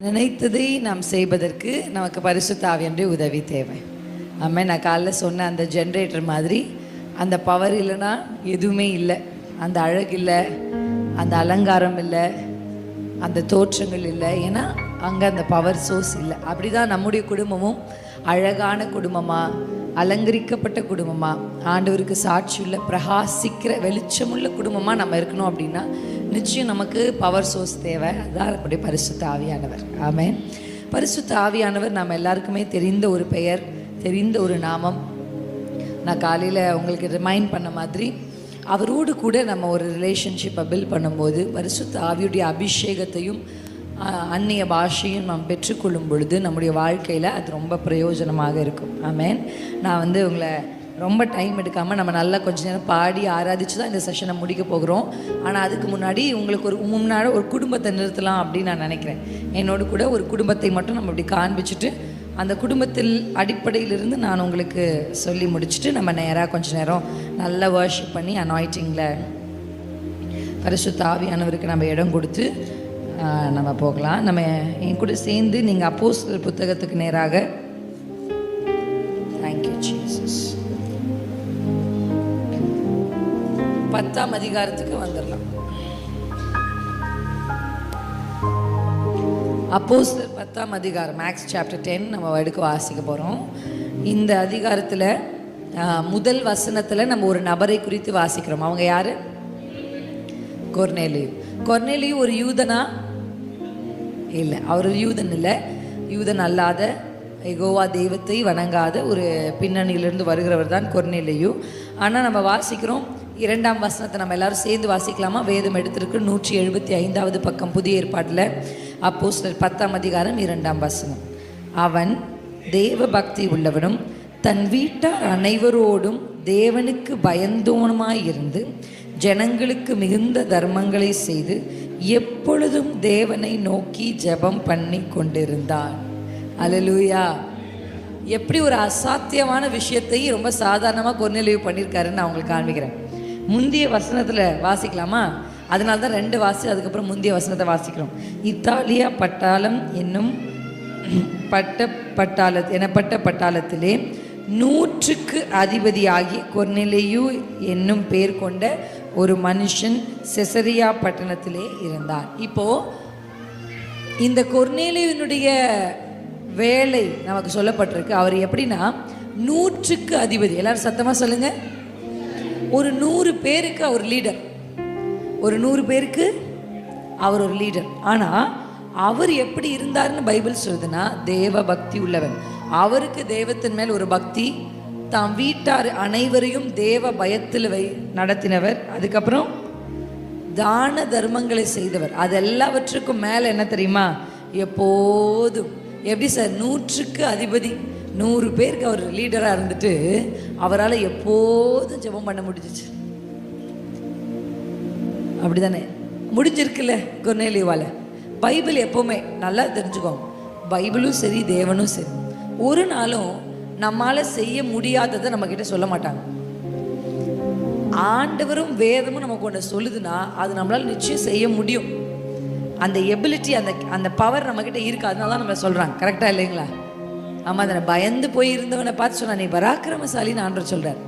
நினைத்ததை நாம் செய்வதற்கு நமக்கு பரிசுத்த ஆவியானுடைய உதவி தேவை. ஆமாம், நான் காலைல சொன்ன அந்த ஜென்ரேட்டர் மாதிரி அந்த பவர் இல்லைன்னா எதுவுமே இல்லை. அந்த அழகு இல்லை, அந்த அலங்காரம் இல்லை, அந்த தோற்றங்கள் இல்லை. ஏன்னா அங்கே அந்த பவர் சோர்ஸ் இல்லை. அப்படி தான் நம்முடைய குடும்பமும் அழகான குடும்பமாக, அலங்கரிக்கப்பட்ட குடும்பமாக, ஆண்டவருக்கு சாட்சியுள்ள பிரகாசிக்கிற வெளிச்சமுள்ள குடும்பமாக நம்ம இருக்கணும். அப்படின்னா நிச்சயம் நமக்கு பவர் சோர்ஸ் தேவை. அதுதான் நம்முடைய பரிசுத்த ஆவியானவர். ஆமென். பரிசுத்த ஆவியானவர் நம்ம எல்லாருக்குமே தெரிந்த ஒரு பெயர், தெரிந்த ஒரு நாமம். நான் காலையில் உங்களுக்கு ரிமைண்ட் பண்ண மாதிரி அவரோடு கூட நம்ம ஒரு ரிலேஷன்ஷிப்பை பில்ட் பண்ணும்போது பரிசுத்த ஆவியுடைய அபிஷேகத்தையும் அந்நிய பாஷையும் நாம் பெற்றுக்கொள்ளும் பொழுது நம்முடைய வாழ்க்கையில் அது ரொம்ப பிரயோஜனமாக இருக்கும். ஆமென். நான் உங்களை ரொம்ப டைம் எடுக்காமல் நம்ம நல்லா கொஞ்ச நேரம் பாடி ஆராதிச்சு தான் இந்த செஷனை முடிக்க போகிறோம். ஆனால் அதுக்கு முன்னாடி உங்களுக்கு முன்னாடி ஒரு குடும்பத்தை நிறுத்தலாம் அப்படின்னு நான் நினைக்கிறேன். என்னோடு கூட ஒரு குடும்பத்தை மட்டும் நம்ம இப்படி காண்பிச்சுட்டு அந்த குடும்பத்தில் அடிப்படையிலிருந்து நான் உங்களுக்கு சொல்லி முடிச்சுட்டு நம்ம நேராக கொஞ்ச நேரம் நல்லா வர்ஷிப் பண்ணி அனாயிட்டிங்கில் பரிசுத்த ஆவியானவருக்கு நம்ம இடம் கொடுத்து நம்ம போகலாம். நம்ம என் கூட சேர்ந்து நீங்கள் அப்போஸ்தலர் புத்தகத்துக்கு நேராக, தேங்க்யூ ஜீசஸ், 10ஆம் அதிகாரத்துக்கு வந்துடலாம். அப்போஸ்தலர் 10ஆம் அதிகாரம், ஆக்ட்ஸ் சாப்டர் 10 நம்ம எடுக்க வாசிக்க போகிறோம். இந்த அதிகாரத்தில் முதல் வசனத்தில் நம்ம ஒரு நபரை குறித்து வாசிக்கிறோம். அவங்க யார்? கொர்நேலியு. கொர்நேலியு ஒரு யூதனா? இல்லை, அவர் ஒரு யூதன் இல்லை. யூதன் அல்லாத, யெகோவா தெய்வத்தை வணங்காத ஒரு பின்னணியிலிருந்து வருகிறவர் தான் கொர்நேலியு. ஆனால் நம்ம வாசிக்கிறோம் 2ஆம் வசனத்தை நம்ம எல்லாரும் சேர்ந்து வாசிக்கலாமா? வேதம் எடுத்திருக்கு 175வது பக்கம் புதிய ஏற்பாட்டில், அப்போஸ்தலர் 10ஆம் அதிகாரம் 2ஆம் வசனம். அவன் தேவ பக்தி உள்ளவனும் தன் வீட்டார் அனைவரோடும் தேவனுக்கு பயந்தோனுமாயிருந்து ஜனங்களுக்கு மிகுந்த தர்மங்களை செய்து எப்பொழுதும் தேவனை நோக்கி ஜெபம் பண்ணி கொண்டிருந்தான். அல்லேலூயா. எப்படி ஒரு அசாத்தியமான விஷயத்தை ரொம்ப சாதாரணமாக கொர்நேலியு பண்ணியிருக்காருன்னு நான் உங்களுக்கு காண்பிக்கிறேன். முந்தைய வசனத்தில் வாசிக்கலாமா? அதனால தான் 2 வாசி, அதுக்கப்புறம் முந்தைய வசனத்தை வாசிக்கிறோம். இத்தாலியா பட்டாளம் என்னும் எனப்பட்ட பட்டாளத்திலே 100க்கு அதிபதியாகி கொர்நேலியு என்னும் பேர் கொண்ட ஒரு மனுஷன் செசரியா பட்டணத்திலே இருந்தார். இப்போ இந்த கொர்நேலியுனுடைய வேலை நமக்கு சொல்லப்பட்டிருக்கு. அவர் எப்படின்னா 100க்கு அதிபதி. எல்லாரும் சத்தமாக சொல்லுங்க. ஒரு 100 பேருக்கு அவர் லீடர். ஒரு 100 பேருக்கு அவர் ஒரு லீடர். ஆனால் அவர் எப்படி இருந்தார்னு பைபிள் சொல்லுதுன்னா, தேவ பக்தி உள்ளவன். அவருக்கு தெய்வத்தின் மேல் ஒரு பக்தி, தாம் வீட்டார் அனைவரையும் தேவ பயத்தில் நடத்தினவர். அதுக்கப்புறம் தான தர்மங்களை செய்தவர். அது எல்லாவற்றுக்கும் மேலே என்ன தெரியுமா? எப்போதும் எப்படி சார் 100க்கு அதிபதி, 100 பேருக்கு அவர் லீடராக இருந்துட்டு அவரால் எப்போதும் ஜெபம் பண்ண முடிஞ்சிச்சு. அப்படி தானே முடிஞ்சிருக்குல்ல கொர்நேலியுவால். பைபிள் எப்போவுமே நல்லா தெரிஞ்சுக்கோங்க, பைபிளும் சரி தேவனும் சரி ஒரு நாளும் நம்மால் செய்ய முடியாததை நம்மக்கிட்ட சொல்ல மாட்டாங்க. ஆண்டவரும் வேதமும் நமக்கு ஒன்று சொல்லுதுன்னா அது நம்மளால் நிச்சயம் செய்ய முடியும். அந்த எபிலிட்டி, அந்த பவர் நம்மக்கிட்ட இருக்குது. அதனால தான் நம்ம சொல்கிறாங்க. கரெக்டாக இல்லைங்களா? ஆமாம் தானே. பயந்து போய் இருந்தவனை பார்த்து சொன்னா, நீ பராக்கிரமசாலின்னு ஆண்டவர் சொல்கிறார்.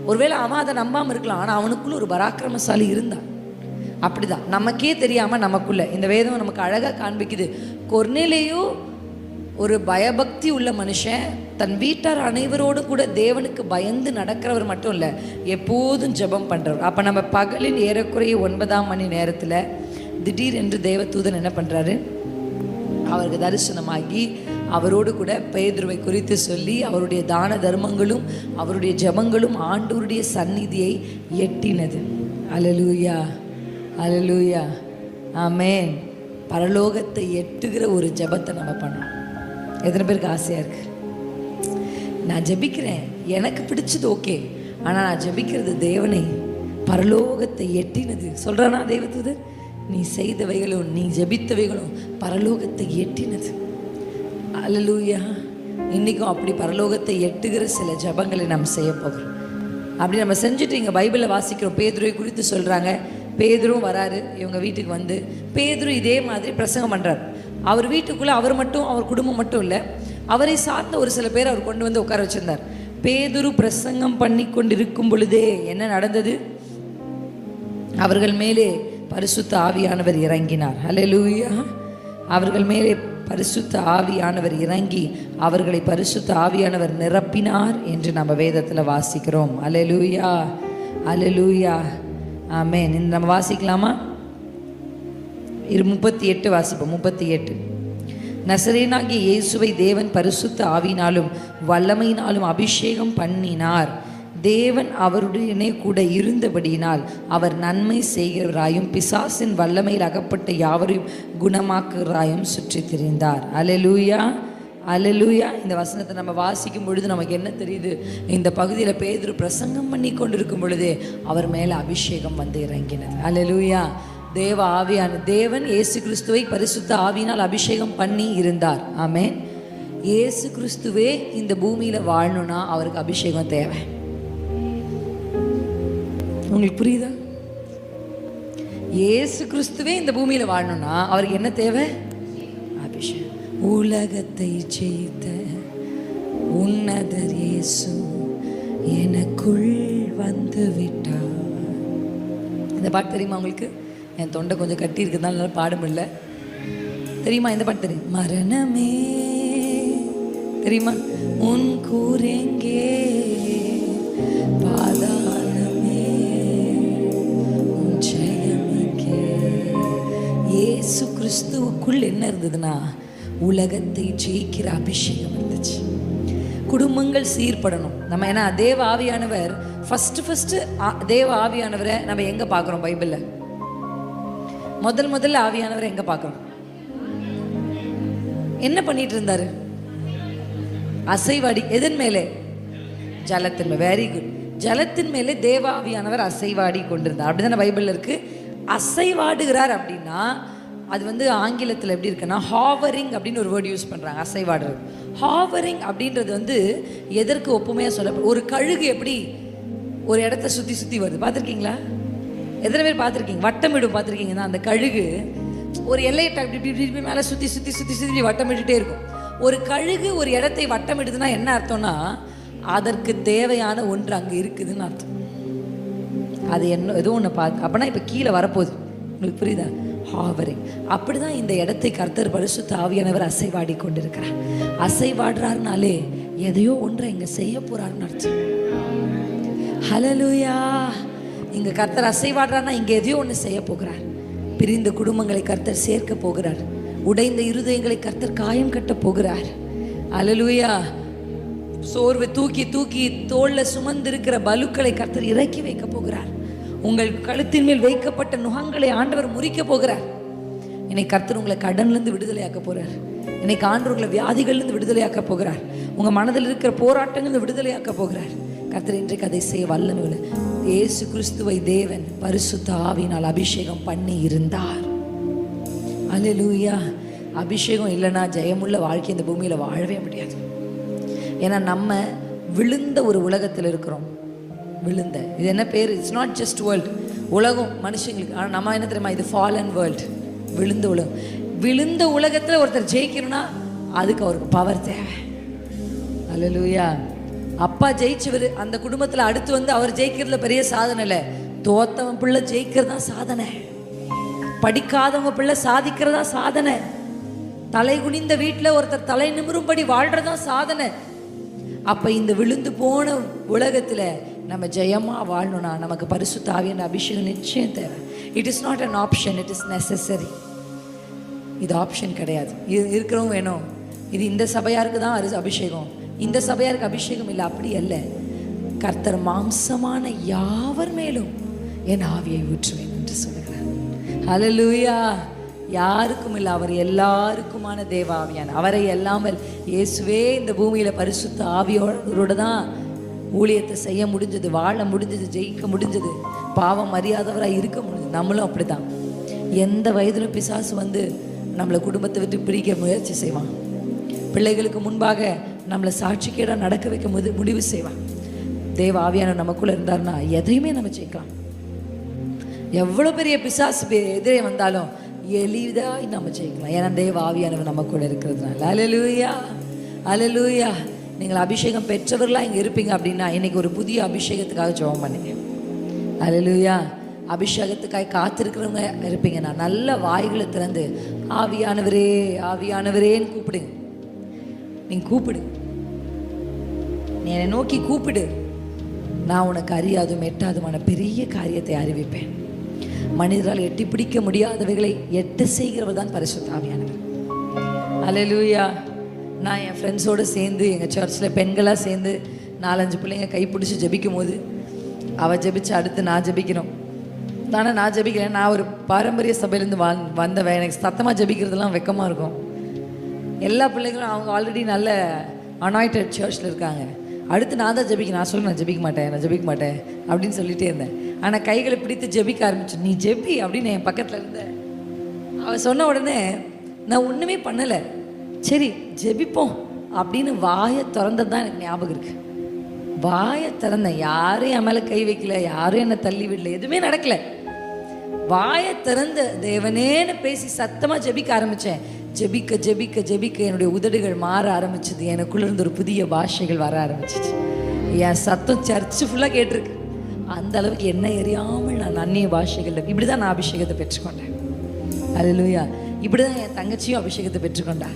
ஒருவேளை அவன் அதை நம்பாமல் இருக்கலாம், ஆனால் அவனுக்குள்ள ஒரு பராக்கிரமசாலி இருந்தான். அப்படிதான் நமக்கே தெரியாமல் நமக்குள்ள இந்த வேதம் நமக்கு அழகாக காண்பிக்குது. கொர்நேலியு ஒரு பயபக்தி உள்ள மனுஷன், தன் வீட்டார் அனைவரோடு கூட தேவனுக்கு பயந்து நடக்கிறவர் மட்டும் இல்லை, எப்போதும் ஜெபம் பண்ணுறவர். அப்போ நம்ம பகலின் ஏறக்குறைய 9ஆம் மணி நேரத்தில் திடீரென்று தேவதூதன் என்ன பண்ணுறாரு? அவருக்கு தரிசனமாகி அவரோடு கூட பேதுருவை குறித்து சொல்லி அவருடைய தான தர்மங்களும் அவருடைய ஜெபங்களும் ஆண்டவருடைய சந்நிதியை எட்டினது. அல்லேலூயா, அல்லேலூயா, ஆமென். பரலோகத்தை எட்டுகிற ஒரு ஜெபத்தை நம்ம பண்ணோம். எத்தனை பேருக்கு ஆசையாக இருக்குது? நான் ஜெபிக்கிறேன், எனக்கு பிடிச்சது ஓகே, ஆனால் நான் ஜெபிக்கிறது தேவனை பரலோகத்தை எட்டினது. சொல்கிறானா தேவதூதர்? நீ செய்தவைகளும் நீ ஜெபித்தவைகளும் பரலோகத்தை எட்டினது. அல்லேலூயா. இன்றைக்கும் அப்படி பரலோகத்தை எட்டுகிற சில ஜெபங்களை நாம் செய்ய போகிறோம். அப்படி நம்ம செஞ்சுட்டு இங்கே பைபிளில் வாசிக்கிறோம். பேதுருவை குறித்து சொல்கிறாங்க. பேதுரும் வராரு இவங்க வீட்டுக்கு வந்து. பேதுரு இதே மாதிரி பிரசங்கம் பண்ணுறார். அவர் வீட்டுக்குள்ளே அவர் மட்டும், அவர் குடும்பம் மட்டும் இல்லை, அவரை சார்ந்த ஒரு சில பேர் அவர் கொண்டு வந்து உட்கார வச்சிருந்தார். பேதுரு பிரசங்கம் பண்ணி கொண்டிருக்கும் பொழுதே என்ன நடந்தது? அவர்கள் மேலே பரிசுத்த ஆவியானவர் இறங்கினார். ஹல்லேலூயா. அவர்கள் மேலே பரிசுத்த ஆவியானவர் இறங்கி அவர்களை பரிசுத்த ஆவியானவர் நிரப்பினார் என்று நம்ம வேதத்தில் வாசிக்கிறோம். ஹல்லேலூயா, ஹல்லேலூயா, ஆமென். நம்ம வாசிக்கலாமா? 38 வாசிப்போம். 38. நசரேயனாகிய இயேசுவை தேவன் பரிசுத்த ஆவியினாலும் வல்லமையினாலும் அபிஷேகம் பண்ணினார். தேவன் அவருடனே கூட இருந்தபடியினால் அவர் நன்மை செய்கிறவராயும் பிசாசின் வல்லமையில் அகப்பட்ட யாவரையும் குணமாக்குகிறாயும் சுற்றி திரிந்தார். அல்லேலூயா, அல்லேலூயா. இந்த வசனத்தை நம்ம வாசிக்கும் பொழுது நமக்கு என்ன தெரியுது? இந்த பகுதியில் பேதுரு பிரசங்கம் பண்ணி கொண்டிருக்கும் பொழுதே அவர் மேலே அபிஷேகம் வந்து இறங்கினது. அல்லேலூயா. தேவ ஆவியான தேவன் இயேசு கிறிஸ்துவை பரிசுத்த ஆவியினால் அபிஷேகம் பண்ணி இருந்தார். ஆமென். இயேசு கிறிஸ்துவே இந்த பூமியில் வாழணும்னா அவருக்கு அபிஷேகம் தேவை. உங்களுக்கு புரியுதா? இயேசு கிறிஸ்துவே இந்த பூமியில் வாழணும்னா அவருக்கு என்ன தேவை? அபிஷேகம். உலகத்தை ஜெயித்த உன்னதர் இயேசு எனக்குள் வந்து விட்டார். இந்த பாட்டு தெரியுமா உங்களுக்கு? என் தொண்டை கொஞ்சம் கட்டி இருக்குதுனால நல்லா பாட முடியல. தெரியுமா இந்த பாட்டு? தெரியும். மரணமே தெரியுமா? உன் கூரெங்கே, பாதாளமே உன் ஜெயமெங்கே. இயேசு கிறிஸ்துவுக்குள் என்ன இருந்ததுன்னா உலகத்தை ஜெயிக்கிற அபிஷேகம் இருந்துச்சு. குடும்பங்கள் சீர்படணும். நம்ம ஏன்னா தேவ ஆவியானவர் ஃபஸ்ட்டு தேவ ஆவியானவரை நம்ம எங்கே பார்க்குறோம்? பைபிளில் முதல்ல ஆவியானவரை எங்கே பார்க்குறோம்? என்ன பண்ணிட்டு இருந்தாரு? அசைவாடி. எதன் மேலே? ஜலத்தின் மேலே. Very good. ஜலத்தின் மேலே தேவ ஆவியானவர் அசைவாடி கொண்டிருந்தார். அப்படிதானே பைபிளில் இருக்கு. அசைவாடுகிறார் அப்படின்னா அது வந்து ஆங்கிலத்தில் எப்படி இருக்குன்னா ஹாவரிங் அப்படின்னு ஒரு வேர்டு யூஸ் பண்ணுறாங்க. அசைவாடுறது. ஹாவரிங் அப்படின்றது வந்து எதற்கு ஒப்புமையாக சொல்ல? ஒரு கழுகு எப்படி ஒரு இடத்த சுற்றி வருது பார்த்துருக்கீங்களா? எத்தனை பேர் பார்த்துருக்கீங்க? வட்டமிடும் பார்த்துருக்கீங்கன்னா அந்த கழுகு ஒரு எல்லையை இப்படி மேலே சுற்றி வட்டமிட்டுட்டே இருக்கும். ஒரு கழுகு ஒரு இடத்தை வட்டமிடுதுன்னா என்ன அர்த்தம்னா அதற்கு தேவையான ஒன்று அங்கே இருக்குதுன்னு அர்த்தம். அது என்ன ஏதோ ஒன்று பார்த்து அப்படின்னா இப்போ கீழே வரப்போகுது. உங்களுக்கு புரியுதா? ஹாவரிங். அப்படிதான் இந்த இடத்தை கர்த்தர் பரிசுத்த ஆவியானவர் அசைவாடி கொண்டிருக்கிறார். அசைவாடுறாருனாலே எதையோ ஒன்றை இங்கே செய்ய போறாருன்னு அர்த்தம். ஹல்லேலூயா. இங்கே கர்த்தர் அசைவாடுறாருன்னா இங்கே எதையோ ஒன்று செய்ய போகிறார். பிரிந்த குடும்பங்களை கர்த்தர் சேர்க்க போகிறார். உடைந்த இருதயங்களை கர்த்தர் காயம் கட்ட போகிறார். ஹல்லேலூயா. சோர்வை தூக்கி தோல்ல சுமந்திருக்கிற பலுக்களை கர்த்தர் இறக்கி வைக்க போகிறார். உங்கள் கழுத்தின் மேல் வைக்கப்பட்ட நுகங்களை ஆண்டவர் முறிக்க போகிறார். இன்னைக்கு கர்த்தர் உங்களை கடன்லேருந்து விடுதலையாக்க போகிறார். இன்னைக்கு ஆண்டவர் உங்களை வியாதிகள்லேருந்து விடுதலையாக்க போகிறார். உங்கள் மனதில் இருக்கிற போராட்டங்கள் விடுதலையாக்க போகிறார். கர்த்தர் இன்றைக்கு அதை செய்ய வல்லமை. இயேசு கிறிஸ்துவை தேவன் பரிசுத்த ஆவியினால் அபிஷேகம் பண்ணி இருந்தார். அல்லேலூயா. அபிஷேகம் இல்லைன்னா ஜெயமுள்ள வாழ்க்கை இந்த பூமியில் வாழவே முடியாது. ஏன்னா நம்ம விழுந்த ஒரு உலகத்தில் இருக்கிறோம். விழுந்த இது என்ன பேர்? இட்ஸ் நாட் ஜஸ்ட் வேர்ல்டு, உலகம் மனுஷங்களுக்கு. ஆனால் நம்ம என்ன தெரியுமா? இது ஃபாலன் வேர்ல்டு, விழுந்த உலகம். விழுந்த உலகத்தில் ஒருத்தர் ஜெயிக்கணும்னா அதுக்கு அவருக்கு பவர் தேவை. அல்லேலூயா. அப்பா ஜெயிச்சவர் அந்த குடும்பத்தில் அடுத்து வந்து அவர் ஜெயிக்கிறதுல பெரிய சாதனை இல்லை. தோத்தவன் பிள்ளை ஜெயிக்கிறதா சாதனை. படிக்காதவங்க பிள்ளை சாதிக்கிறதா சாதனை. தலை குனிந்த வீட்டில் ஒருத்தர் தலை நிமிரும்படி வாழ்றதா சாதனை. அப்போ இந்த விழுந்து போன உலகத்தில் நம்ம ஜெயமாக வாழணும்னா நமக்கு பரிசுத்த ஆவியான அபிஷேகம் நிச்சயம் தேவை. It is not an option, it is necessary. இது ஆப்ஷன் கிடையாது. இது இருக்கிறவங்க வேணும். இது இந்த சபையாருக்கு தான் அபிஷேகம், இந்த சபையாருக்கு அபிஷேகம் இல்லை, அப்படி அல்ல. கர்த்தர் மாம்சமான யாவர் மேலும் என் ஆவியை ஊற்றுவேன் என்று சொல்லுகிறார். ஹல்லேலூயா. யாருக்கும் இல்லை, அவர் எல்லாருக்குமான தேவ ஆவியான. அவரை எல்லாமல் இயேசுவே இந்த பூமியில் பரிசுத்த ஆவியோட தான் ஊழியத்தை செய்ய முடிஞ்சது, வாழ முடிஞ்சது, ஜெயிக்க முடிஞ்சது, பாவம் அறியாதவராக இருக்க முடிஞ்சது. நம்மளும் அப்படி தான். எந்த வயதிலும் பிசாசு வந்து நம்மளை குடும்பத்தை விட்டு பிரிக்க முயற்சி செய்வான். பிள்ளைகளுக்கு முன்பாக நம்மளை சாட்சிக்கேடாக நடக்க வைக்க முடிவு செய்வான். தேவ ஆவியான நமக்குள்ளே இருந்தார்னா எதையுமே நம்ம ஜெயிக்கலாம். எவ்வளோ பெரிய பிசாசு எதிரே வந்தாலும் எளிதாய் நம்ம ஜெயிக்கலாம். ஏன்னா தேவ ஆவியானவர் நம்ம கூட இருக்கிறதுனால. அல்லேலூயா, அல்லேலூயா. நீங்கள் அபிஷேகம் பெற்றவர்களாக இங்கே இருப்பீங்க அப்படின்னா இன்னைக்கு ஒரு புதிய அபிஷேகத்துக்காக ஜெபம் பண்ணுங்க. அல்லேலூயா. அபிஷேகத்துக்காக காத்திருக்கிறவங்க இருப்பீங்க. நான் நல்ல வாய்களை திறந்து ஆவியானவரே ஆவியானவரேன்னு கூப்பிடுங்க. நீங்க கூப்பிடு, நீ என்னை நோக்கி கூப்பிடு. நான் உனக்கு அறியாதும் எட்டாதுமான பெரிய காரியத்தை அறிவிப்பேன். மனிதரால் எட்டி பிடிக்க முடியாதவைகளை எட்ட செய்கிறவர் தான் பரிசுத்த ஆவியானவர். அல்லேலூயா. நான் என் ஃப்ரெண்ட்ஸோடு சேர்ந்து எங்கள் சர்ச்சில் பெண்களாக சேர்ந்து 4-5 பிள்ளைங்க கைப்பிடிச்சி ஜெபிக்கும் போது அவள் ஜெபிச்சு அடுத்து நான் ஜெபிக்கிறோம். ஆனால் நான் ஜெபிக்கிறேன். நான் ஒரு பாரம்பரிய சபையிலேருந்து வந்தவன். எனக்கு சத்தமாக ஜெபிக்கிறதுலாம் வெக்கமாக இருக்கும். எல்லா பிள்ளைங்களும் அவங்க ஆல்ரெடி நல்ல அனாயிட்டட் சர்ச்சில் இருக்காங்க. அடுத்து நான் தான் ஜெபிக்கிறேன். நான் சொல்ல நான் ஜெபிக்க மாட்டேன் அப்படின்னு சொல்லிகிட்டே இருந்தேன். ஆனால் கைகளை பிடித்து ஜெபிக்க ஆரம்பிச்சு. நீ ஜெபி அப்படின்னு என் பக்கத்தில் இருந்தேன். அவள் சொன்ன உடனே நான் ஒன்றுமே பண்ணலை. சரி ஜெபிப்போம் அப்படின்னு வாயை திறந்தது தான் எனக்கு ஞாபகம் இருக்குது. வாயை திறந்தேன். யாரும் என் மேலே கை வைக்கல, யாரும் என்னை தள்ளி விடல, எதுவுமே நடக்கலை. வாயை திறந்த தேவனேன்னு பேசி சத்தமாக ஜெபிக்க ஆரம்பித்தேன். ஜெபிக்க ஜெபிக்க ஜெபிக்க என்னுடைய உதடுகள் மாற ஆரம்பிச்சது. எனக்குள்ள இருந்து ஒரு புதிய பாஷைகள் வர ஆரம்பிச்சிச்சு. என் சத்தம் சர்ச்சு ஃபுல்லாக கேட்டிருக்கு. அந்த அளவுக்கு என்ன எரியாமல் நான் அந்நிய பாஷைகள் இப்படி தான் நான் அபிஷேகத்தை பெற்றுக்கொண்டேன். அல்லேலூயா. இப்படி தான் என் தங்கச்சியும் அபிஷேகத்தை பெற்றுக்கொண்டா.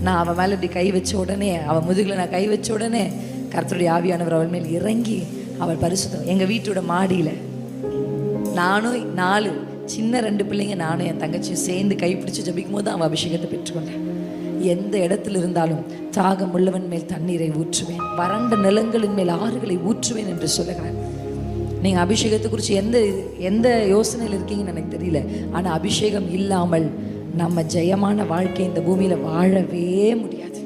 நான் அவன் மேலே இப்படி கை வச்ச உடனே, அவன் முதுகில் நான் கை வச்ச உடனே கர்த்தருடைய ஆவியானவர் அவள் மேல் இறங்கி அவள் பரிசுத்தம். எங்கள் வீட்டோட மாடியில் நானும் 4 சின்ன 2 பிள்ளைங்க நானும் என் தங்கச்சியும் சேர்ந்து கைப்பிடிச்சு ஜபிக்கும் போது அவன் அபிஷேகத்தை பெற்றுக்கொண்டேன். எந்த இடத்துல இருந்தாலும் தாகம் உள்ளவன் மேல் தண்ணீரை ஊற்றுவேன், வறண்ட நிலங்களின் மேல் ஆறுகளை ஊற்றுவேன் என்று சொல்லுகிறேன். நீங்கள் அபிஷேகத்தை குறித்து எந்த யோசனையில் இருக்கீங்கன்னு எனக்கு தெரியல. ஆனால் அபிஷேகம் இல்லாமல் நம்ம ஜெயமான வாழ்க்கை இந்த பூமியில் வாழவே முடியாது.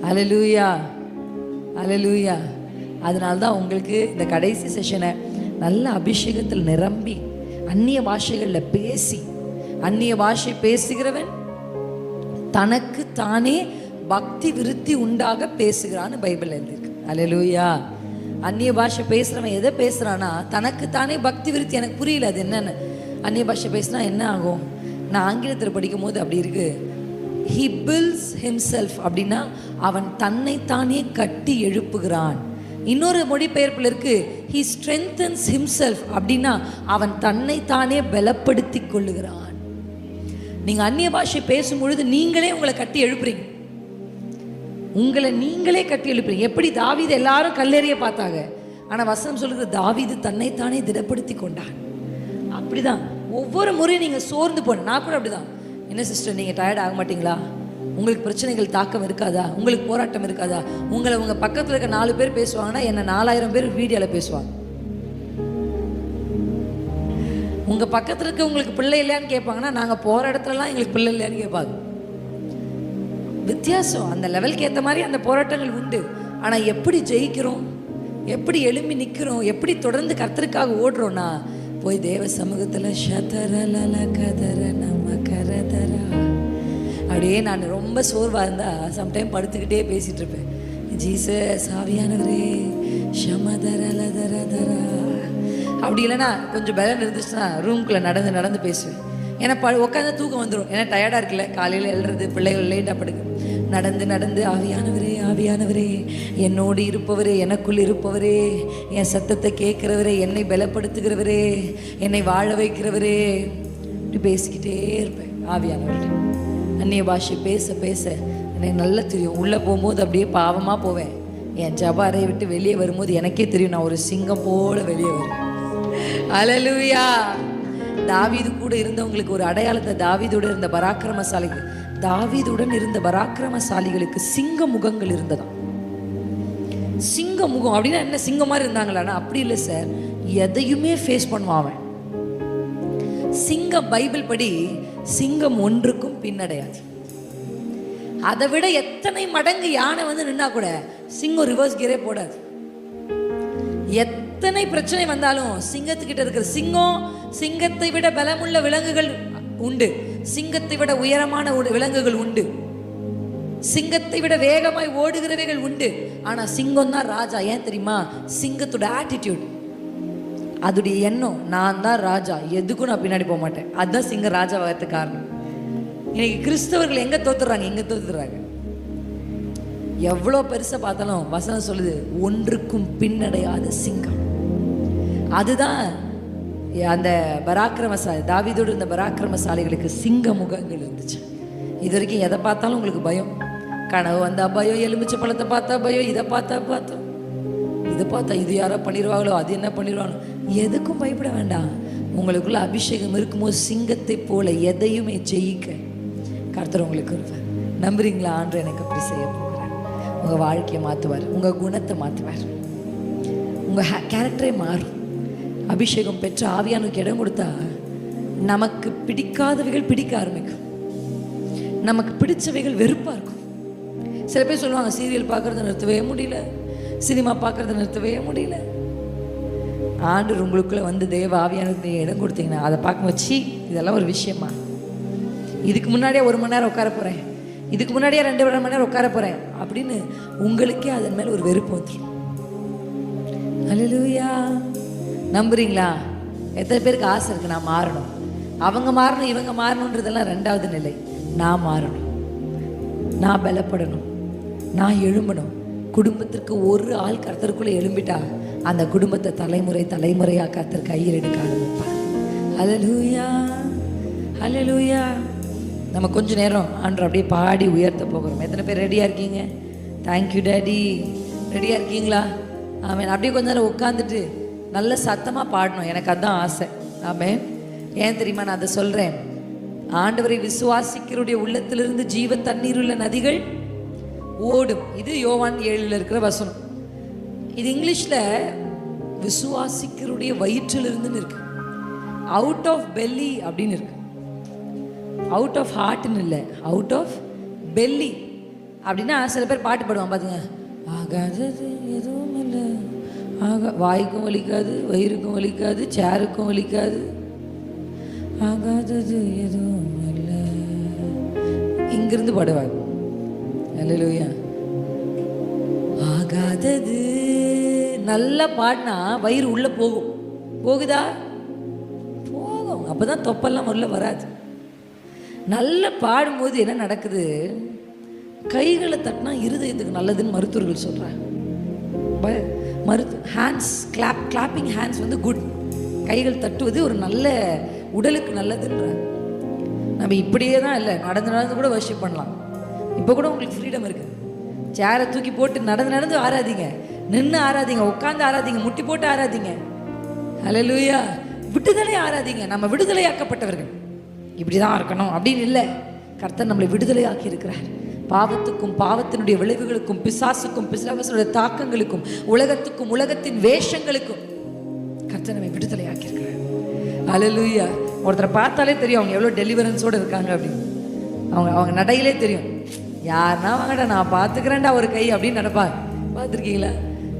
அல்லேலூயா, அல்லேலூயா. அதனால்தான் உங்களுக்கு இந்த கடைசி செஷனை நல்ல அபிஷேகத்தில் நிரம்பி அந்நிய பாஷைகளில் பேசி, அந்நிய பாஷை பேசுகிறவன் தனக்கு தானே பக்தி விருத்தி உண்டாக பேசுகிறான்னு பைபிள் எழுதியிருக்கு. அல்லேலூயா. அந்நிய பாஷை பேசுகிறவன் எதை பேசுகிறான்னா தனக்கு தானே பக்தி விருத்தி. எனக்கு புரியல அது என்னன்னு. அந்நிய பாஷை பேசினா என்ன ஆகும்? நான் ஆங்கிலத்தில் படிக்கும் போது அப்படி இருக்கு. he builds himself அப்படின்னா அவன் தன்னைத்தானே கட்டி எழுப்புகிறான். இன்னொரு மொழிபெயர்ப்பில் இருக்கு he strengthens himself அப்படின்னா அவன் தன்னைத்தானே பலப்படுத்தி கொள்ளுகிறான். நீங்க அந்நிய பாஷை பேசும் பொழுது நீங்களே உங்களை கட்டி எழுப்புறீங்க. உங்களை நீங்களே கட்டி எழுப்புறீங்க. எப்படி தாவீது எல்லாரும் கல்லெறிய பார்த்தாங்க, ஆனா வசனம் சொல்லுது தாவீது தன்னைத்தானே திடப்படுத்தி கொண்டான். அப்படிதான் ஒவ்வொரு முறையும் நீங்க சோர்ந்து போன, நான் கூட அப்படிதான். என்ன சிஸ்டர் நீங்க டயர்ட் ஆக மாட்டீங்களா? உங்களுக்கு பிரச்சனைகள் தாக்கம் இருக்காதா? உங்களுக்கு போராட்டம் இருக்காதா? உங்களை உங்க பக்கத்தில் இருக்க 4 பேர் பேசுவாங்கன்னா என்ன 4000 பேர் வீடியோவில் பேசுவாங்க. உங்க பக்கத்தில் இருக்க உங்களுக்கு பிள்ளை இல்லையான்னு கேட்பாங்கன்னா நாங்கள் போகிற இடத்துலலாம் எங்களுக்கு பிள்ளை இல்லையான்னு கேட்பாங்க. வித்தியாசம். அந்த லெவலுக்கு ஏற்ற மாதிரி அந்த போராட்டங்கள் உண்டு. ஆனால் எப்படி ஜெயிக்கிறோம், எப்படி எழும்பி நிற்கிறோம், எப்படி தொடர்ந்து கர்த்தருக்காக ஓடுறோன்னா போய் தேவ சமூகத்தில் ஷதரலல கதர நம கரதரா. அப்படியே நான் ரொம்ப சோர்வாக இருந்தால் சம்டைம் படுத்துக்கிட்டே பேசிகிட்டு இருப்பேன். ஜீசஸ் ஆவியானவரே ஷமதரலதரதரா. அப்படி இல்லைன்னா கொஞ்சம் பலம் இருந்துச்சுன்னா ரூம்குள்ளே நடந்து நடந்து பேசுவேன். ஏன்னா உட்காந்து தூக்கம் வந்துடும். ஏன்னா டயர்டாக இருக்குல்ல, காலையில் எழுறது, பிள்ளைகள் லேட்டாக படுக்கும். நடந்து நடந்து ஆவியானவரே ஆவியானவரே என்னோடு இருப்பவரே, எனக்குள் இருப்பவரே, என் சத்தத்தை கேட்குறவரே, என்னை பலப்படுத்துகிறவரே, என்னை வாழ வைக்கிறவரே, இப்படி பேசிக்கிட்டே இருப்பேன் ஆவியானவரே. அந்நிய பாஷை பேச பேச எனக்கு நல்லா தெரியும். உள்ளே போகும்போது அப்படியே பாவமாக போவேன். என் ஜப அறையை விட்டு வெளியே வரும்போது எனக்கே தெரியும் நான் ஒரு சிங்கம் போல வெளியே வருவேன். அல்லேலூயா. தாவீது கூட இருந்தவங்களுக்கு ஒரு அடையாளத்தை, தாவீதோடு இருந்த பராக்கிரமசாலிக்கு, தாவீதுடன் இருந்த பராக்கிரமசாலிகளுக்கு சிங்க முகங்கள் இருந்ததாம். சிங்க முகம் அப்படின்னா என்ன? சிங்கம் மாதிரி இருந்தாங்களான்னா அப்படி இல்லை சார், எதையுமே ஃபேஸ் பண்ணுவான் அவன். சிங்கம் பைபிள் படி சிங்கம் ஒன்றுக்கும் பின்னடையாது. அதை விட எத்தனை மடங்கு யானை வந்து நின்னா கூட சிங்கம் ரிவர்ஸ் கியரே போடாது. எத்தனை பிரச்சனை வந்தாலும் சிங்கத்துக்கிட்ட இருக்கிற சிங்கத்தை விட பலமுள்ள விலங்குகள் உண்டு, சிங்கத்தை விட உயரமான விலங்குகள் உண்டு, சிங்கத்தை விட வேகமாய் ஓடுகிறவைகள் உண்டு. ஆனா சிங்கம் தான் ராஜா. ஏன் தெரியுமா? சிங்கத்தோட ஆட்டிடியூட். அதோடைய எண்ணம், நான் தான் ராஜா, எதுக்கும் நான் பின்னாடி போக மாட்டேன். அதுதான் சிங்கம் ராஜாவாகிறதுக்கு காரணம். இன்னைக்கு கிறிஸ்தவர்கள் எங்கே தோத்துறாங்க? எவ்வளோ பெருசாக பார்த்தாலும் வசனம் சொல்லுது, ஒன்றுக்கும் பின்னடையாத சிங்கம். அதுதான் அந்த பராக்கிரமசாலி, தாவீதோடு இந்த பராக்கிரமசாலிகளுக்கு சிங்க முகங்கள் இருந்துச்சு. இது வரைக்கும் எதை பார்த்தாலும் உங்களுக்கு பயம். கனவு வந்தா பயம், எலுமிச்சை பழத்தை பார்த்தா பயம், இதை பார்த்தா இது யாரோ பண்ணிடுவாங்களோ, அது என்ன பண்ணிடுவாங்களோ. எதுக்கும் பயப்பட வேண்டாம். உங்களுக்குள்ள அபிஷேகம் இருக்கும்போது சிங்கத்தை போல எதையுமே ஜெயிக்க கர்த்தர் உங்களுக்கு வருவார். நம்புறீங்களா? ஆண்டவர் எனக்கு அப்படி செய்ய போகிறார். உங்கள் வாழ்க்கையை மாற்றுவார், உங்கள் குணத்தை மாற்றுவார், உங்கள் கேரக்டரே மாறும். அபிஷேகம் பெற்ற ஆவியானுக்கு இடம் கொடுத்தா நமக்கு பிடிக்காதவைகள் பிடிக்க ஆரம்பிக்கும், நமக்கு பிடிச்சவைகள் வெறுப்பாக இருக்கும். சில பேர் சொல்லுவாங்க, சீரியல் பார்க்குறத நிறுத்தவே முடியல, சினிமா பார்க்குறத நிறுத்தவே முடியல. ஆண்டவர் உங்களுக்குள்ளே வந்து தேவ ஆவியானுக்கு இடம் கொடுத்தீங்கன்னா அதை பார்க்க வச்சு, இதெல்லாம் ஒரு விஷயமா, இதுக்கு முன்னாடியே 1 மணி நேரம் உட்கார போகிறேன், இதுக்கு முன்னாடியே 2 மணி நேரம் உட்கார போகிறேன் அப்படின்னு உங்களுக்கே அதன் மேலே ஒரு வெறுப்பு வந்துடும். அல்லேலூயா. நம்புறீங்களா? எத்தனை பேருக்கு ஆசை இருக்குது நான் மாறணும், அவங்க மாறணும், இவங்க மாறணுன்றதெல்லாம் 2வது நிலை. நான் மாறணும், நான் பலப்படணும், நான் எழும்பணும். குடும்பத்திற்கு ஒரு ஆள் கர்த்தருக்குள்ளே எழும்பிட்டா அந்த குடும்பத்தை தலைமுறையாக கர்த்தர் கையில் எடுக்க ஆரம்பிப்பார். அல்லேலூயா, அல்லேலூயா. நம்ம கொஞ்ச நேரம் ஆண்டவர் அப்படியே பாடி உயர்த்த போகிறோம். எத்தனை பேர் ரெடியாக இருக்கீங்க? Thank you daddy. ரெடியாக இருக்கீங்களா? ஆமென். அப்படியே கொஞ்ச நேரம் உட்காந்துட்டு நல்ல சத்தமாக பாடணும். எனக்கு அதுதான் ஆசை. ஆமென். ஏன் தெரியுமா நான் அதை சொல்கிறேன்? ஆண்டவரை விசுவாசிக்கிறவருடைய உள்ளத்திலிருந்து ஜீவ தண்ணீர் உள்ள நதிகள் ஓடும். இது யோவான் 7 இருக்கிற வசனம். இது இங்கிலீஷில் விசுவாசிக்கிறவருடைய வயிற்றிலிருந்துன்னு இருக்கு. அவுட் ஆஃப் பெல்லி அப்படின்னு இருக்கு. அவுட் ஆஃப் ஹார்ட்னு இல்லை, அவுட் ஆஃப் பெல்லி அப்படின்னா சில பேர் பாட்டு பாடுவான் பாருங்க. ஆகாதது எதுவும் இல்லை, வாய்க்கும் வலிக்காது, வயிறுக்கும் வலிக்காது, சேருக்கும் வலிக்காது, ஆகாதது எதுவும் இல்லை, இங்கிருந்து பாடுவாங்க. அல்லேலூயா. ஆகாதது நல்லா பாடினா வயிறு உள்ள போகும். போகுதா? போகும். அப்பதான் தொப்பெல்லாம் உள்ள வராது. நல்லா பாடும்போது என்ன நடக்குது? கைகளை தட்டினா இருதயத்துக்கு நல்லதுன்னு மருத்துவர்கள் சொல்றாங்க. ஹேண்ட்ஸ் கிளாப்பிங் ஹேண்ட்ஸ் வந்து குட். கைகள் தட்டுவது ஒரு நல்ல உடலுக்கு நல்லதுன்றாங்க. நம்ம இப்படியே தான் இல்லை, நடந்து கூட வர்ஷிப் பண்ணலாம். இப்போ கூட உங்களுக்கு ஃப்ரீடம் இருக்குது. சேரை தூக்கி போட்டு நடந்து ஆராதிங்க, நின்று ஆராதிங்க, உட்காந்து ஆராதிங்க, முட்டி போட்டு ஆராதிங்க. அல்லேலூயா. விடுதலை ஆராதிங்க. நம்ம விடுதலையாக்கப்பட்டவர்கள். இப்படி தான் இருக்கணும் அப்படின்னு இல்லை. கர்த்தர் நம்மளை விடுதலையாக்கி இருக்கிறார். பாவத்துக்கும் பாவத்தினுடைய விளைவுகளுக்கும் பிசாசுக்கும் பிசாசுடைய தாக்கங்களுக்கும் உலகத்துக்கும் உலகத்தின் வேஷங்களுக்கும் கர்த்தர் நம்மை விடுதலையாக்கி இருக்கிறார். அல்லேலூயா. ஒருத்தரை பார்த்தாலே தெரியும் அவங்க எவ்வளோ டெலிவரன்ஸோடு இருக்காங்க அப்படின்னு. அவங்க நடையிலே தெரியும். யாருன்னா வாங்கடா நான் பார்த்துக்கிறேன்டா ஒரு கை அப்படின்னு நடப்பாங்க. பார்த்துருக்கீங்களா?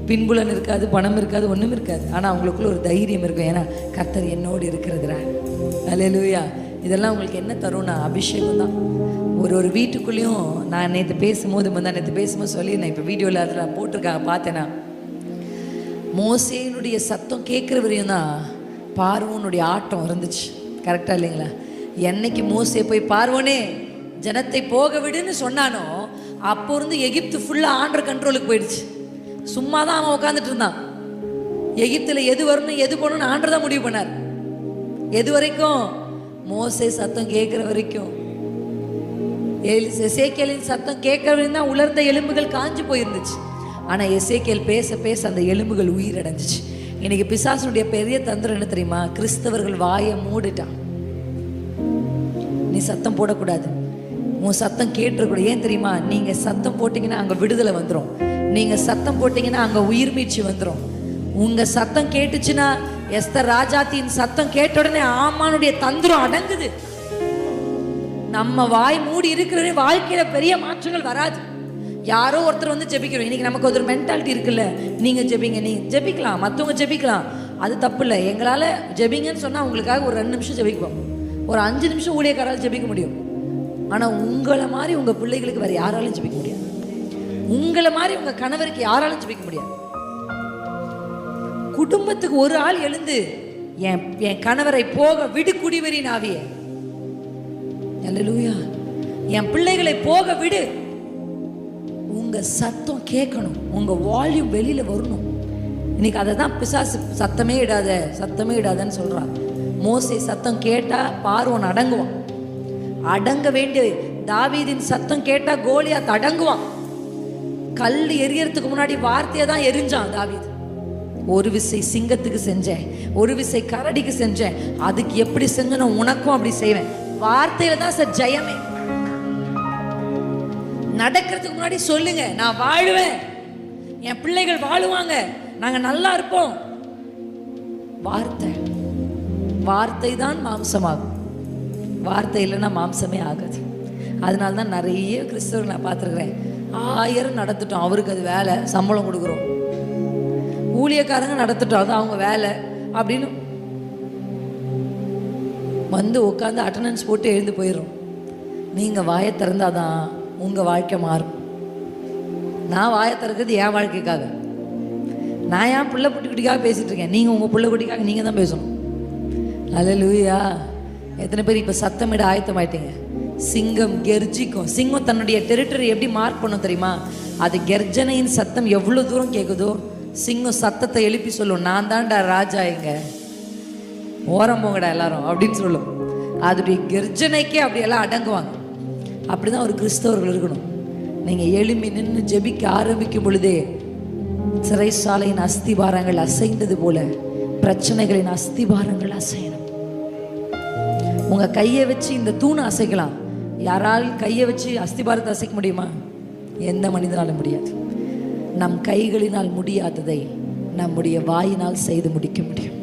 பின்புலன் இருக்காது, பணம் இருக்காது, ஒன்றும் இருக்காது. ஆனால் அவங்களுக்குள்ள ஒரு தைரியம் இருக்கும். ஏன்னா கர்த்தர் என்னோடு இருக்கிறதுரா. அல்லேலூயா. இதெல்லாம் உங்களுக்கு என்ன தரும்னா அபிஷேகம் தான். ஒரு வீட்டுக்குள்ளேயும் நான் நேற்று பேசும்போது சொல்லியிருந்தேன். இப்போ வீடியோவில் அதில் போட்டிருக்காங்க பார்த்தேன்னா, மோசேனுடைய சத்தம் கேட்குற வரையும் தான் பார்வோனுடைய ஆட்டம் இருந்துச்சு. கரெக்டாக இல்லைங்களா? என்னைக்கு மோசே போய் பார்வோனே ஜனத்தை போக விடுன்னு சொன்னானோ அப்போ இருந்து எகிப்து ஃபுல்லாக ஆண்டர் கண்ட்ரோலுக்கு போயிடுச்சு. சும்மா தான் அவன் உட்காந்துட்டு இருந்தான். எகிப்தில் எது வரணும் எது போகணும்னு ஆண்டர் தான் முடிவு பண்ணார். எது வரைக்கும்? மோசே சத்தம் கேட்குற வரைக்கும். எசேக்கியேலின் சத்தம் கேட்குற வரைக்கும் தான் உலர்ந்த எலும்புகள் காஞ்சு போயிருந்துச்சு. ஆனால் எசேக்கியேல் பேச பேச அந்த எலும்புகள் உயிரடைஞ்சிச்சு. இன்னைக்கு பிசாசுடைய பெரிய தந்திரம் என்ன தெரியுமா? கிறிஸ்தவர்கள் வாயை மூடிட்டான். நீ சத்தம் போடக்கூடாது, உன் சத்தம் கேட்டுக்கூடாது. ஏன் தெரியுமா? நீங்கள் சத்தம் போட்டிங்கன்னா அங்கே விடுதலை வந்துடும். நீங்கள் சத்தம் போட்டிங்கன்னா அங்கே உயிர் மீட்சி வந்துடும். உங்கள் சத்தம் கேட்டுச்சுன்னா எஸ்தர் ராஜாத்தின் சத்தம் கேட்ட உடனே ஆமானுடைய தந்திரம் அடங்குது. நம்ம வாய் மூடி இருக்கிற வாழ்க்கையில் பெரிய மாற்றங்கள் வராது. யாரோ ஒருத்தர் வந்து ஜெபிக்கிறோம். இன்னைக்கு நமக்கு ஒரு மென்டாலிட்டி இருக்குல்ல, நீங்கள் ஜெபிங்க, நீங்கள் ஜெபிக்கலாம், மற்றவங்க ஜெபிக்கலாம், அது தப்பு இல்லை. எங்களால் ஜெபிங்கன்னு சொன்னால் உங்களுக்காக ஒரு 2 நிமிஷம் ஜெபிப்போம், ஒரு 5 நிமிஷம் ஊழியக்காரால் ஜெபிக்க முடியும். ஆனால் உங்களை மாதிரி உங்கள் பிள்ளைகளுக்கு வேறு யாராலும் ஜெபிக்க முடியாது. உங்களை மாதிரி உங்கள் கணவருக்கு யாராலும் ஜெபிக்க முடியாது. குடும்பத்துக்கு ஒரு ஆள் எழுந்து என் கணவரை போக விடு குடிவெறியின் ஆவியே, அல்லேலூயா, என் பிள்ளைகளை போக விடு. உங்க சத்தம் கேட்கணும், உங்க வால்யூம் வெளியில வரணும். இன்னைக்கு அதை தான் பிசாசு சத்தமே இடாதன்னு சொல்றான். மோசே சத்தம் கேட்டா பார்வோன் அடங்குவான். அடங்க வேண்டிய தாவீதின் சத்தம் கேட்டா கோலியாத் அடங்குவான். கல் எரியறதுக்கு முன்னாடி வார்த்தையை தான் எரிஞ்சான் தாவீது. ஒரு விசை சிங்கத்துக்கு செஞ்சேன், ஒரு விசை கரடிக்கு செஞ்சேன், அதுக்கு எப்படி செஞ்சேன்னு உனக்கும் அப்படி செய்வேன். வார்த்தையில தான் சார் ஜெயமே. நடக்கிறதுக்கு முன்னாடி சொல்லுங்க, நான் வாழுவேன், என் பிள்ளைகள் வாழுவாங்க, நாங்க நல்லா இருப்போம். வார்த்தை தான் மாம்சமாகும். வார்த்தை இல்லைன்னா மாம்சமே ஆகாது. அதனால தான் நிறைய கிறிஸ்தவர்கள் நான் பார்த்துருக்கிறேன், 1000 நடத்திட்டோம், அவருக்கு அது வேலை, சம்பளம் கொடுக்குறோம். ஊழியக்காரங்க நடத்திட்டோம், அது அவங்க வேலை அப்படின்னு வந்து உட்காந்து அட்டண்டன்ஸ் போட்டு எழுந்து போயிடும். நீங்கள் வாயை திறந்தாதான் உங்கள் வாழ்க்கை மாறும். நான் வாயை திறக்கிறது என் வாழ்க்கைக்காக, நான் என் பிள்ளை குட்டிக்காக பேசிகிட்டு இருக்கேன். நீங்கள் உங்கள் பிள்ளை குட்டிக்காக நீங்கள் தான் பேசணும். அல்லேலூயா. எத்தனை பேர் இப்போ சத்தமிட ஆயத்தமாயிட்டீங்க? சிங்கம் கெர்ஜிக்கும். சிங்கம் தன்னுடைய டெரிட்டரி எப்படி மார்க் பண்ணும் தெரியுமா? அது கெர்ஜனையின் சத்தம் எவ்வளோ தூரம் கேட்குதோ சிங்கம் சத்தத்தை எழுப்பி சொல்லும், நான் தான்டா ராஜா, இங்க ஓரம் போங்கடா எல்லாரும் அப்படின்னு சொல்லும். அதோடைய கெர்ஜனைக்கே அப்படியெல்லாம் அடங்குவாங்க. அப்படிதான் ஒரு கிறிஸ்தவர்கள் இருக்கணும். நீங்க எழும்பி நின்று ஜெபிக்க ஆரம்பிக்கும் பொழுதே சிறைசாலையின் அஸ்திபாரங்கள் அசைந்தது போல பிரச்சனைகளின் அஸ்திபாரங்கள் அசையணும். உங்க கையை வச்சு இந்த தூணை அசைக்கலாம். யாரால் கையை வச்சு அஸ்திபாரத்தை அசைக்க முடியுமா? எந்த மனிதனாலும் முடியாது. நம் கைகளினால் முடியாததை நம்முடைய வாயினால் செய்து முடிக்க முடியும்.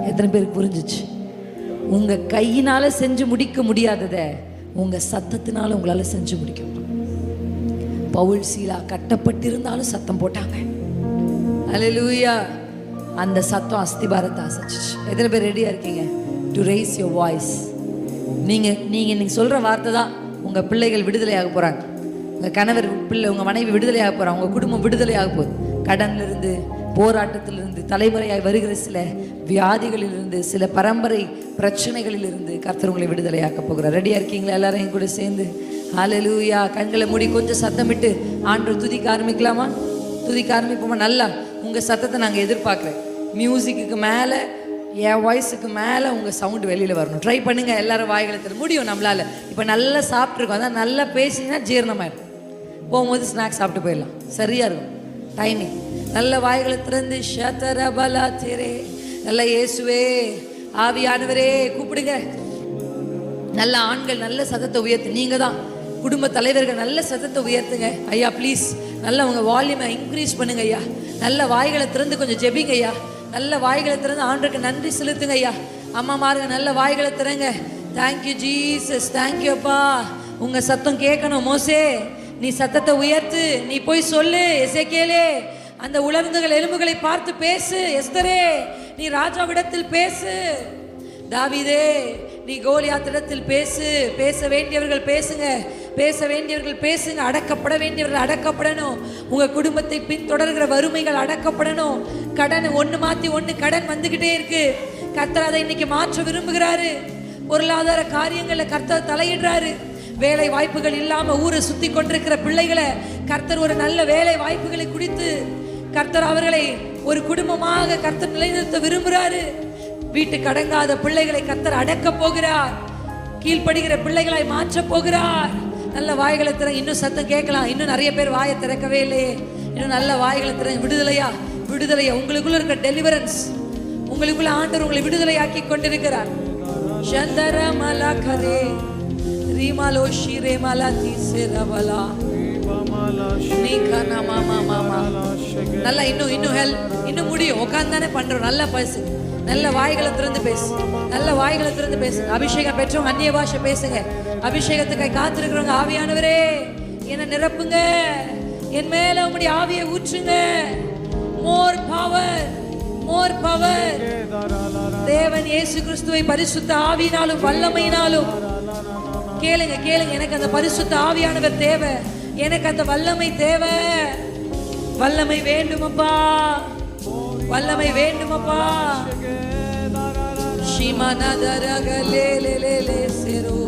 எத்தனை பேருக்கு புரிஞ்சிச்சு? உங்க கையினால செஞ்சு முடிக்க முடியாததை உங்க சத்தத்தினால உங்களால செஞ்சு முடிக்க முடியும். பவுல் சீலா கட்டப்பட்டிருந்தாலும் சத்தம் போட்டாங்க. அல்லேலூயா. அந்த சத்தம் அஸ்திபாரத்தை அசைச்சிச்சு. எத்தனை பேர் ரெடியா இருக்கீங்க டு ரைஸ் யுவர் வாய்ஸ்? நீங்க சொல்ற வார்த்தை தான் உங்க பிள்ளைகள் விடுதலையாக போறாங்க, உங்க கணவர் பிள்ளை உங்க மனைவி விடுதலையாக போறாங்க, உங்க குடும்பம் விடுதலையாக போகுது. கடன்ல இருந்து, போராட்டத்திலிருந்து, தலைமுறையாய் வருகிற சில வியாதிகளிலிருந்து, சில பரம்பரை பிரச்சனைகளிலிருந்து கர்த்தர் உங்களை விடுதலையாக்க போகிறார். ரெடியா இருக்கீங்களா? எல்லாரும் என் கூட சேர்ந்து ஹல்லேலூயா. கண்களை மூடி கொஞ்சம் சத்தமிட்டு ஆண்டவர் துதிக்க ஆரம்பிக்கலாமா? துதிக்க ஆரம்பிப்போமா? நல்லா உங்க சத்தத்தை நாங்க எதிர்பார்க்கிறேன். மியூசிக்கு மேல, என் வாய்ஸுக்கு மேலே உங்கள் சவுண்டு வெளியில் வரணும். ட்ரை பண்ணுங்கள். எல்லாரும் வாய்களை திற முடியும் நம்மளால். இப்போ நல்லா சாப்பிட்ருக்கோம், அதான் நல்லா பேசிங்கன்னா ஜீரணமாயிருக்கும். போகும்போது ஸ்நாக்ஸ் சாப்பிட்டு போயிடலாம், சரியாக இருக்கும் டைமிங். நல்ல வாய்களை திறந்து ஷதரபலா தேரே, நல்ல இயேசுவே ஆவியானவரே கூப்பிடுங்க. நல்ல ஆண்கள் நல்ல சத்தத்தை உயர்த்து. நீங்கள் தான் குடும்ப தலைவர்கள், நல்ல சத்தத்தை உயர்த்துங்க ஐயா ப்ளீஸ். நல்ல உங்கள் வால்யூமை இன்க்ரீஸ் பண்ணுங்க ஐயா. நல்ல வாய்களை திறந்து கொஞ்சம் ஜெபிங்க ஐயா. நல்ல வாய்களை திறந்து ஆண்டவருக்கு நன்றி செலுத்துங்க ஐயா. அம்மா மாருங்க, நல்ல வாய்களை திறங்க. தேங்க்யூ ஜீசஸ், தேங்க்யூ அப்பா. உங்க சத்தம் கேட்கணும். மோசே நீ சத்தத்தை உயர்த்து, நீ போய் சொல்லு. எசேக்கியேலே அந்த உலர்ந்துகள் எலும்புகளை பார்த்து பேசு. எஸ்தரே நீ ராஜாவிடத்தில் பேசு. தாவீதே நீ கோலியாத்திடத்தில் பேசு. பேச வேண்டியவர்கள் பேசுங்க, பேச வேண்டியவர்கள் பேசுங்க. அடக்கப்பட வேண்டியவர்கள் அடக்கப்படணும். உங்க குடும்பத்தை பின்தொடர்கிற வறுமைகள் அடக்கப்படணும். கடன் ஒன்று மாற்றி ஒன்று கடன் வந்துகிட்டே இருக்கு. கர்த்தர் அதை இன்னைக்கு மாற்ற விரும்புகிறாரு. பொருளாதார காரியங்களில் கர்த்தர் தலையிடுறாரு. வேலை வாய்ப்புகள் இல்லாம ஊரை சுத்தி கொண்டிருக்கிற பிள்ளைகளை கர்த்தர் ஒரு நல்ல வேலை வாய்ப்புகளை குறித்து கர்த்தர் அவர்களை ஒரு குடும்பமாக கர்த்தர் நிலைநிறுத்த விரும்புகிறாரு. வீட்டுக்கு அடங்காத பிள்ளைகளை கர்த்தர் அடக்க போகிறார். கீழ்ப்படுகிற பிள்ளைகளை மாற்ற போகிறார். நல்ல வாய்களை திற. இன்னும் சத்தம் கேட்கலாம். இன்னும் நிறைய பேர் வாயை திறக்கவே இல்லையே. இன்னும் நல்ல வாய்களை திற. விடுதலையா, விடுதலையா. உங்களுக்குள்ள இருக்க டெலிவரன்ஸ், உங்களுக்குள்ள ஆண்டவர் உங்களை விடுதலையாக்கி கொண்டிருக்கிறார். சந்தரமலகரே ரிமலோஷி ரேமலதி சேரவலா நீகனா மாமா மாமா. நல்லா இன்னும் இன்னும் முடியும். உட்கார்ந்து தானே பண்றோம். நல்லா பேசு. நல்ல வாய்களை திறந்து பேசு. நல்ல வாய்களை திறந்து பேசுங்க. அபிஷேகம் பெற்றவங்க அந்நிய பாஷை பேசுங்க. அபிஷேகத்துக்கு காத்திருக்கிறவங்க ஆவியானவரே என்ன நிரப்புங்க, என் மேல உம்முடைய ஆவியை ஊற்றுங்க. மோர் பவர், மோர் பவர். தேவன் இயேசு கிறிஸ்துவை பரிசுத்த ஆவியினாலும் வல்லமையினாலும் கேளுங்க, கேளுங்க. எனக்கு அந்த பரிசுத்த ஆவியானவர் தேவை. எனக்கு அந்த வல்லமை தேவை. வல்லமை வேண்டுமப்பா. வல்லமை வேண்டுமப்பா. ஷிமனதரகலேலேலே செரோ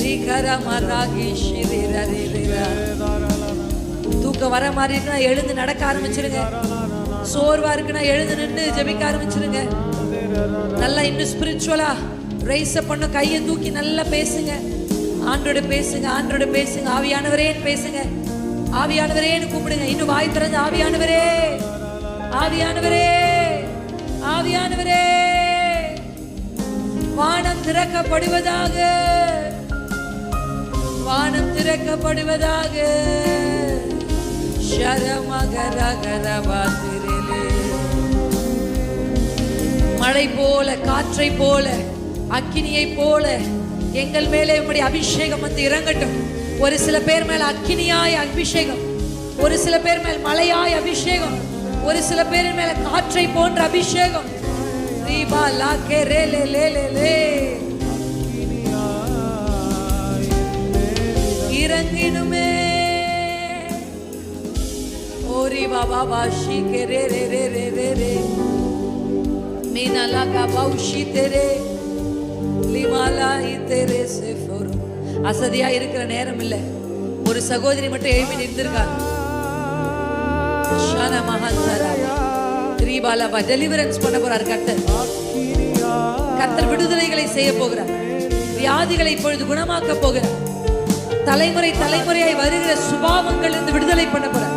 ரிகரமராகி ஷிரிரரிரா. தூக்கம் வர மாதிரி இருக்குன்னா எழுந்து நடக்க ஆரம்பிச்சிருங்க. சோர்வா இருக்குன்னா எழுந்து நின்று ஜெபிக்க ஆரம்பிச்சிருங்க. நல்லா இன்னும் ஸ்பிரிச்சுவலா ரைஸ் அப் பண்ண, கையை தூக்கி நல்லா பேசுங்க. ஆண்டோட பேசுங்க, ஆண்டோட பேசுங்க. ஆவியானவரேன்னு பேசுங்க, ஆவியானவரேன்னு கூப்பிடுங்க. இன்னும் வாய் திறந்து ஆவியானவரே, ஆவியானவரே, ஆவியானவரே. வானம் திறக்கப்படுவதாக, வானம் திறக்கப்படுவதாக. மழை போல, காற்றை போல, அக்கினியை போல எங்கள் மேலே உம்முடைய அபிஷேகம் வந்து இறங்கட்டும். ஒரு சில பேர் மேல் அக்கினியாய் அபிஷேகம், ஒரு சில பேர் மேல் மழையாய் அபிஷேகம், ஒரு சில பேர் மேல காற்றை போன்ற அபிஷேகம். ரீபா லாகே ரேலே லேலே லே இறங்கினுமே. ஓரி பாபா பாஷி கே ரே ரே ரே ரே ரே ரே மீனா லாகா பௌஷி தெரே லிமாலா இதரே செஃபோரோ. அசதியா இருக்கிற நேரம் இல்லை. ஒரு சகோதரி மட்டும் எழுப்பி நின்றுருக்காங்க. டெலிவரன்ஸ் பண்ண போறார் கர்த்தர். கர்த்தர் விடுதலைகளை செய்ய போகிறார். வியாதிகளை இப்பொழுது குணமாக்க போகிறார். தலைமுறை தலைமுறையாய் வருகிற சுபாவங்கள் இருந்து விடுதலை பண்ண போறார்.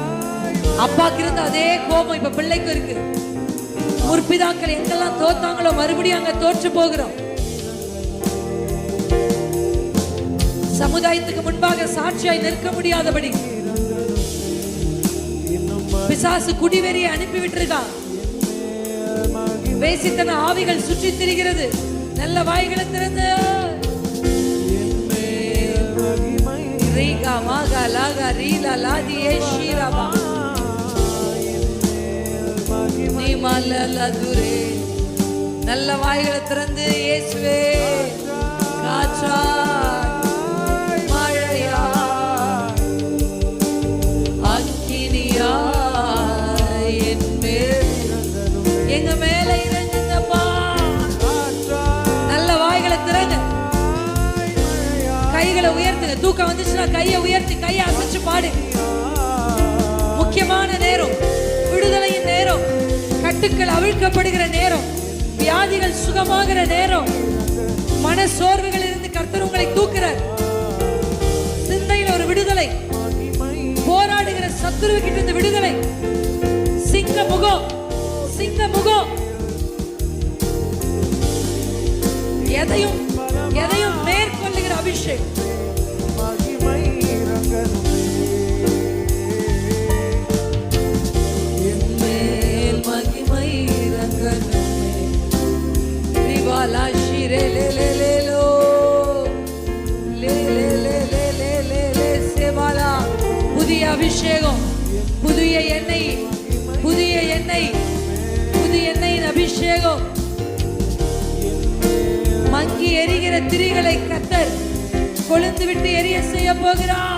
அப்பாக்கு இருந்த அதே கோபம் இப்ப பிள்ளைக்கு இருக்கு. முற்பிதாக்கள் எங்கெல்லாம் தோத்தாங்களோ மறுபடியும் அங்க தோற்று போகிறோம். சமுதாயத்துக்கு முன்பாக சாட்சியாய் நிற்க முடியாதபடி பிசாசு குடிவெறியை அனுப்பி விட்டுருக்கான். வேசித்தன ஆவிகள் சுற்றி திரிகிறது. நல்ல வாய்களை திறந்து நல்ல வாய்களை திறந்து இயேசுவே காற்றா எங்க மேல இறங்குங்கப்பா. நல்ல வாய்களை திறங்க, கைகளை உயர்த்துங்க. தூக்கம் வந்துச்சுன்னா கையை உயர்த்தி கையை அசைச்சு பாடு. முக்கியமான நேரம், விடுதலையின் நேரம், கட்டுக்கள் அவிழ்க்கப்படுகிற நேரம், வியாதிகள் சுகமாகிற நேரம், மன சோர்வுகள் இருந்து கர்த்தர் உங்களை தூக்குறார். சிந்தையில் ஒரு விடுதலை, போராடுகிற சத்துருவுக்கிட்ட இருந்து விடுதலை. சிங்க முகம், சிங்க முகம். எதையும் எதையும் மேற்கொள்ளுகிற அபிஷேகம். மேல் மகிமை ரங்கனுமே. ரிவாலா ஷிரே லே லே லே லோ லே லே லே லே லே லே லே சேவாலா. புதிய அபிஷேகம், புதிய எண்ணெய், புதிய எண்ணெய், புதிய எண்ணெயின் அபிஷேகம். மங்கி எரிகிற திரிகளை கர்த்தர் கொழுந்து விட்டு எரிய செய்ய போகிறார்.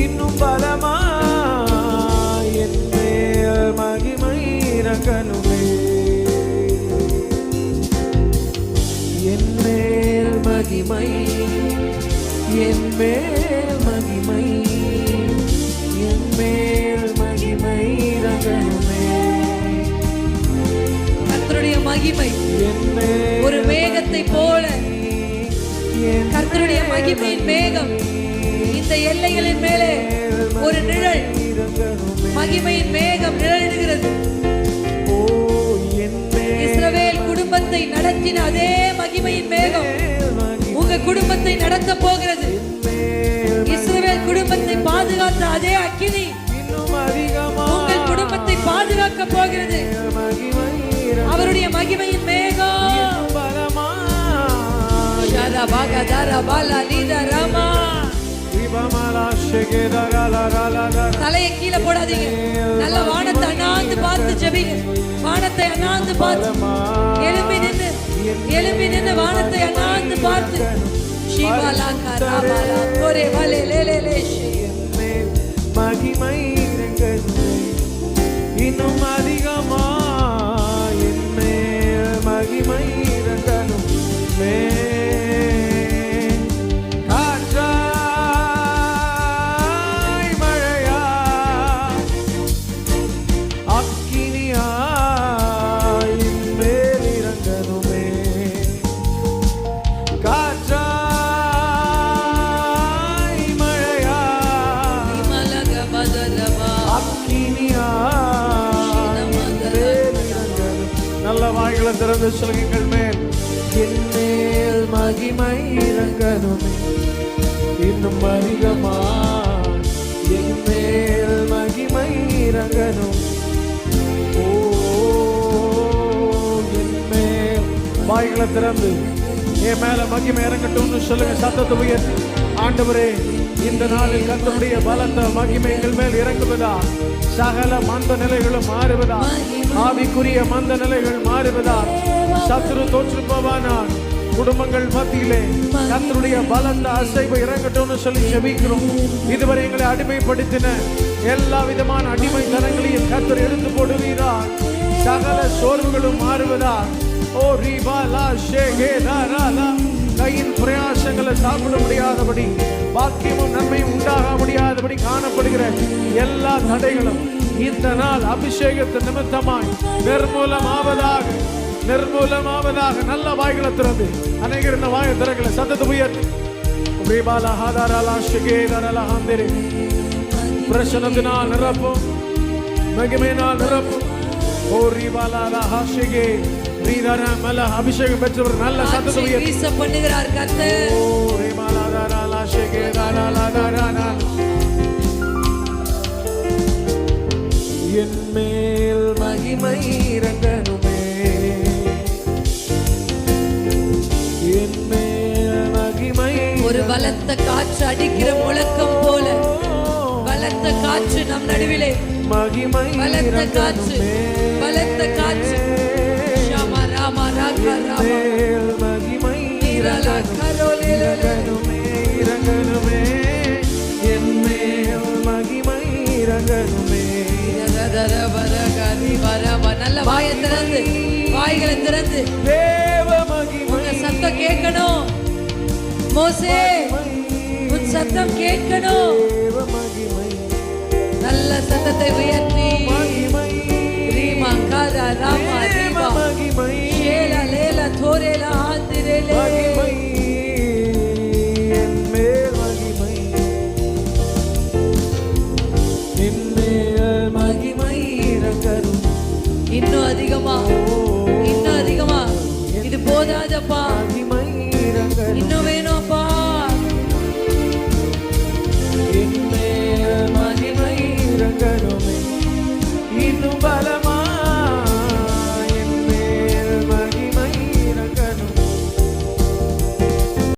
இன்னும் பலமா என் மேல் மகிமை இறங்கணுமே. என் மேல் மகிமை, என் மேல் மகிமை, என் மேல் மகிமை இறங்கணுமே. கர்த்தருடைய மகிமை ஒரு மேகத்தை போல, கர்த்தருடைய மகிமையின் மேகம் இந்த எல்லைகளின் மேலே ஒரு நிழல், மகிமையின் மேகம் நிழலிடுகிறது. குடும்பத்தை நடத்தின அதே மகிமையின் மேகம் உங்க குடும்பத்தை நடத்த போகிறது. இஸ்ரவேல் குடும்பத்தை பாதுகாத்த அதே அக்கினி உங்கள் குடும்பத்தை பாதுகாக்க போகிறது. அவருடைய மகிமையின் மேகம் தலையை கீழே போடாதீங்க. நல்ல வானத்தை அண்ணாந்து பார்த்து ஜெபிங்க. வானத்தை அண்ணாந்து பார்த்து எழும்பி நின்று வானத்தை அண்ணாந்து பார்த்து மகிமை இன்னும் அதிகமா என் மேல் மகிமை இறங்கணும். காற்றாய் மழையா அக்கினியா என் மேல் இறங்கணுமே. காற்றாய் மழையா அக்கினியா நல்ல வாய்களை திறந்து சொல்லுங்கள். மேல் என் மேல் மகிமை இறங்கணுமே. இன்னும் அதிகமா என் மேல் மகிமை இறங்கணும். ஓ என் மேல் வாய்களை திறந்து என் மேல மகிமை இறங்கட்டும்னு சொல்லுங்க. சத்தத்தை உயர்த்தி ஆண்டவரே, இந்த நாளில் கர்த்தருடைய பலத்த மகிமை எங்கள் மேல் இறங்குவதா. சகல மந்த நிலைகளும் மாறுவதா. ஆவிக்குரிய மந்த நிலைகள் மாறுவதா. சத்துரு தோற்று போவானான். குடும்பங்கள் மத்தியிலே கர்த்தருடைய பலத்த அசைவு இறங்கட்டும்னு சொல்லி ஜெபிக்கிறோம். இதுவரை எங்களை அடிமைப்படுத்தின எல்லா விதமான அடிமை தனங்களையும் கர்த்தர் எடுத்து போடுவீரா. சகல சோர்வுகளும் மாறுவதா. ஓ ரீபாலா ஷேகேதாராலா கையின் பிரயாசங்களை சாப்பிட முடியாதபடி, பாக்கியமும் நன்மையும் உண்டாக முடியாதபடி காணப்படுகிற எல்லா தடைகளும் இந்த நாள் அபிஷேகத்தின் நிமித்தமாய் நிர்மூலமாவதாக. நல்ல வாய்களை திறந்து அநேகர் இந்த வாயை திறக்கல. சத்தத்தை உயர்த்தி பிரசனத்தினால் நிரப்பும், மகிமையினால் நிரப்பும். ஓ ரீபாலா ஹாஷிகே அபிஷேகம் பெற்றவர் நல்ல சத்தத்தை உயர்த்தி பண்ணுகிறார் கர்த்தர். ஓ ரீபாலா ஷேகே தாராலா என் மேல் மகிமை இறங்கணுமே. என் மேல் மகிமை ஒரு பலத்த காற்று அடிக்கிற முழக்கம் போல பலத்த காற்று நம் நடுவிலே மகிமை பலத்த காற்று மகிமை இறங்கணுமே. என் மேல் மகிமை இறங்கணுமே. நல்ல வாயை திறந்து வாய்களை திறந்து தேவ மகிமை சத்தம் கேட்கணும். மோசே உன் சத்தம் கேட்கணும். தேவ மகிமை நல்ல சத்தத்தை உயர்த்தி மகிமை ரீமா காரா ராமா ரீமா மகிமை ஷேலா லேலா தோரேலா ஆந்திரேலே